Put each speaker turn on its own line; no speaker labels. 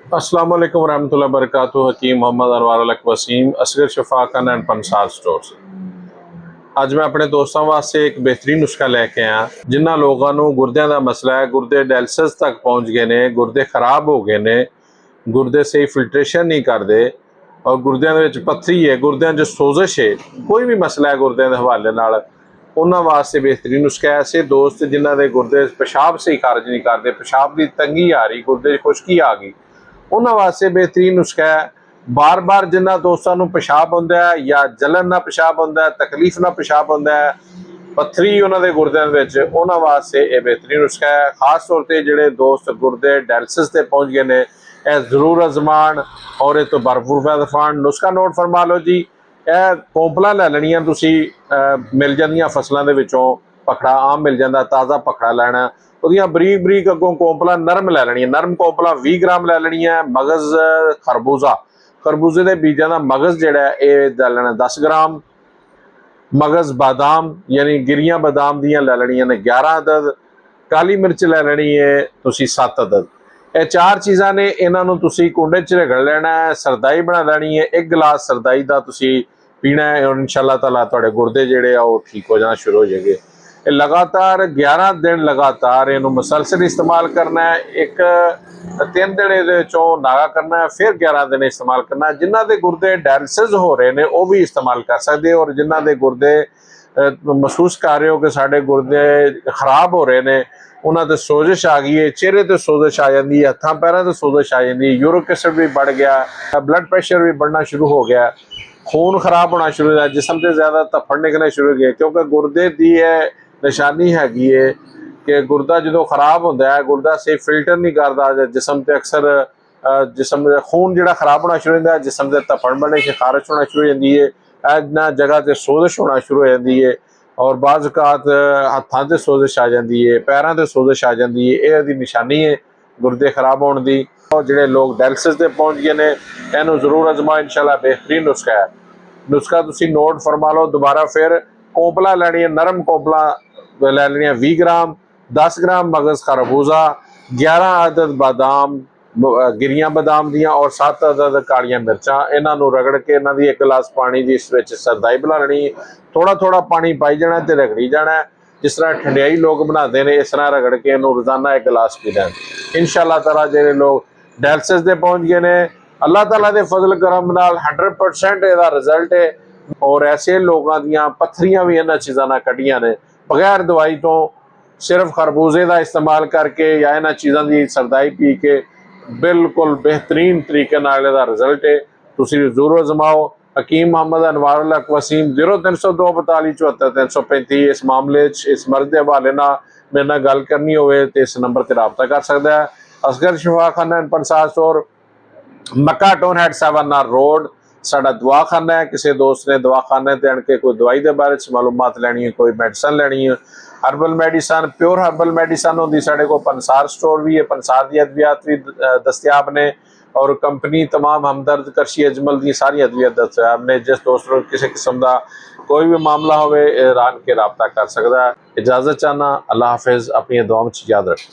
अस्सलाम वालेकुम रहमतुल्लाहि वबरकातुहू। हकीम मोहम्मद अनवार अल हक वसीम, असगर शफा खाना एंड पंसार स्टोर से ਅੱਜ मैं अपने दोस्तों वास्ते एक बेहतरीन नुस्खा लैके आया। जिन्होंने लोगों को गुर्दियां का मसला है, गुर्दे डायलिसिस तक पहुँच गए ने, गुर्दे खराब हो गए ने, गुर्दे सही फिल्ट्रेशन नहीं करते और गुर्दियां दे विच पत्थरी है, गुर्दियां च सोजिश है, कोई भी मसला है गुर्दियां के हवाले नाल, उन्होंने वास्ते बेहतरीन नुस्खा है। ऐसे दोस्त जिन्हों के गुर्दे पेशाब सही खारज नहीं करते, पेशाब की तंगी आ रही, गुर्दे खुश्की आ गई, उन्होंने वास्ते बेहतरीन नुस्खा है। बार बार जिन्होंने दोस्तों को पेशाब होंदा है या जलन ना पेशाब होंदा है, तकलीफ ना पेशाब होंदा है, पत्थरी उन्होंने गुर्दियां दे विच, उन्होंने वास्ते ये बेहतरीन नुस्खा है। खास तौर पर जोड़े दोस्त गुर्दे डायलिसिस से पहुँच गए हैं, यह जरूर आजमान और ये तो भरपूर फायदा उठाउण। नुस्खा नोट फरमा लो जी। यह कोंपला लै लैनियां तुसी, मिल जांदियां फसलों के विचों, पखड़ा आम मिल जाता, ताज़ा पखड़ा लैना, ਉਹਦੀਆਂ ਬਰੀਕ ਬਰੀਕ ਅੱਗੋਂ ਕੋਂਪਲਾ ਨਰਮ ਲੈ ਲੈਣੀ ਹੈ। ਨਰਮ ਕੋਂਪਲਾ 20 ਗ੍ਰਾਮ ਲੈ ਲੈਣੀ ਹੈ। ਮਗਜ਼ ਖਰਬੂਜ਼ੇ ਦੇ ਬੀਜਾਂ ਦਾ ਮਗਜ਼ ਜਿਹੜਾ ਇਹ ਲੈ ਲੈਣਾ 10 ਗ੍ਰਾਮ। ਮਗਜ਼ ਬਾਦਾਮ ਯਾਨੀ ਗਿਰੀਆਂ ਬਾਦਾਮ ਦੀਆਂ ਲੈ ਲੈਣੀਆਂ ਨੇ 11 ਅਦਦ। ਕਾਲੀ ਮਿਰਚ ਲੈ ਲੈਣੀ ਹੈ ਤੁਸੀਂ 7 ਅਦਦ। ਇਹ ਚਾਰ ਚੀਜ਼ਾਂ ਨੇ, ਇਹਨਾਂ ਨੂੰ ਤੁਸੀਂ ਕੁੰਡੇ 'ਚ ਰਗੜ ਲੈਣਾ ਹੈ, ਸਰਦਾਈ ਬਣਾ ਲੈਣੀ ਹੈ। 1 ਗਲਾਸ ਸਰਦਾਈ ਦਾ ਤੁਸੀਂ ਪੀਣਾ ਹੈ ਔਰ ਇਨਸ਼ਾਅੱਲਾ ਤਾਲਾ ਤੁਹਾਡੇ ਗੁਰਦੇ ਜਿਹੜੇ ਆ ਉਹ ਠੀਕ ਹੋ ਜਾਣਾ ਸ਼ੁਰੂ ਹੋ ਜਾਏਗੇ। लगातार 11 दिन लगातार इनू मुसलसल इस्तेमाल करना है। एक 3 दिन ये नागा करना है, फिर 11 दिन इस्तेमाल करना है। जिन्हों के गुर्दे डायलिसिस हो रहे हैं वो भी इस्तेमाल कर सकते, और जिन्हों के गुर्दे महसूस कर रहे हो कि साढ़े गुर्दे खराब हो रहे हैं, उन्होंने सोजिश आ गई है, चेहरे तो सोजिश आ जाती है, हथों पैरों तो सोजिश आ जाती है, यूरिक एसिड भी बढ़ गया, ब्लड प्रेशर भी बढ़ना शुरू हो गया, खून खराब होना शुरू हो गया, जिसम से ज़्यादा धफ्फड़ निकलने शुरू हो गए। क्योंकि गुर्दे की है निशानी हैगी है कि गुर्दा जो खराब होता है, गुर्दा से फिल्टर नहीं करता जिसम से, अक्सर जिसम खून जो खराब होना शुरू होता है, जिसम से धफ्फड़ बनने से खारिश होना शुरू हो जाती है, इन्ह जगह से सोजिश होना शुरू हो जाती है, और बाज़ औक़ात हथों से सोजिश आ जाती है, पैरों से सोजिश आ जाती है। यह निशानी है गुर्दे खराब होने की। और जोड़े लोग डायलिसिस से पहुँच गए हैं, इन्हू जरूर अजमा, इंशाअल्लाह बेहतरीन नुस्खा है। नुस्खा तुसी नोट फरमा लो दोबारा फिर। कोंपला लैनी है, नरम कोंपला लै लेनी है 20 ग्राम, 10 ग्राम मगज़ खरबूजा, 11 अदद बादाम गिरियां बादाम दियां और 7 अदद कालियां मिर्चां। इन्हों रगड़ के इन्हों की 1 गिलास पानी की इस सरदाई बना लेनी। थोड़ा थोड़ा पानी पाई जाना तो रगड़ी जाना, जिस तरह ठंडियाई लोग बनाते हैं इस तरह रगड़ के इन्हों रोज़ाना 1 गिलास पी लें। इंशाअल्लाह ताला जो लोग डायलिसिस से पहुँच गए हैं, अल्लाह ताला के फजल करम नाल 100% इसका रिजल्ट है। और ऐसे लोगों दियां पत्थरियां भी इन्होंने चीज़ों ने कढ़ियां ने बगैर दवाई तो, सिर्फ खरबूजे का इस्तेमाल करके या इन्होंने चीज़ों की सरदाई पी के बिल्कुल बेहतरीन तरीके नाल इसका रिजल्ट है। तुसीं जरूर आजमाओ। हकीम मोहम्मद अनवार अल हक वसीम 0302 42 74 335। इस मामले इस मर्ज के हवाले मेरे नाल गल करनी होवे तो इस नंबर पर राबता कर सकता है। Asgar Shafa Khana and Pansar store, Makka town head 7 road, साडा दवाखाना है। किसी दोस्त ने दवाखाने ते आन के कोई दवाई के बारे मालूमात लैनी है, कोई मेडिसन लैनी है, herbal medicine, pure herbal medicine होंगी साढ़े को। पंसार स्टोर भी है, पंसार दी अद्वियात भी दस्तियाब ने, और कंपनी तमाम हमदर्द करशी अजमल की सारी अद्वियात दस्तियाब ने। जिस दोस्त को किसी किस्म का कोई भी मामला हो रान के रबता कर सकता है। इजाज़त चाहना, अल्लाह हाफिज़, अपनी दुआ में याद रखें।